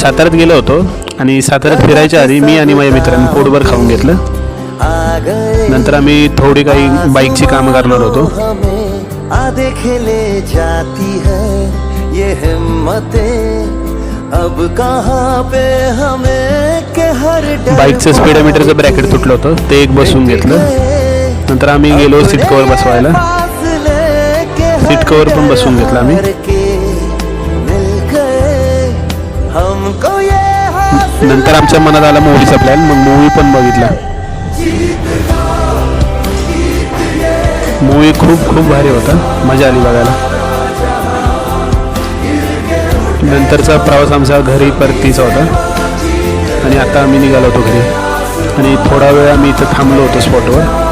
साताऱ्यात गेलो होतो आणि साताऱ्यात फिरायच्या आधी मी आणि माझ्या मित्रांनी पोटभर खाऊन घेतलं. नंतर आम्ही थोडी काही बाईकची कामं करणार होतो. आधे खेले जाती है ये हिम्मतें अब कहाँ पे हमें के हर बाईकचं स्पीडोमीटरचं ब्रॅकेट तुटलं होतं, ते एक बसवून घेतलं. नंतर आम्ही गेलो सीट कवर बसवायला. सीट कवर पण बसवून घेतलं आम्ही. नंतर आमच्या मनात आला मूवीचा प्लॅन, मग मूवी पण बघितला. मूवी खूप खूप भारी होता, मजा आली बघायला. नंतरचा प्रवास आमचा घरी परतीचा होता आणि आता आम्ही निघालो होतो घरी. आणि थोडा वेळ आम्ही इथं थांबलो होतो स्पॉटवर.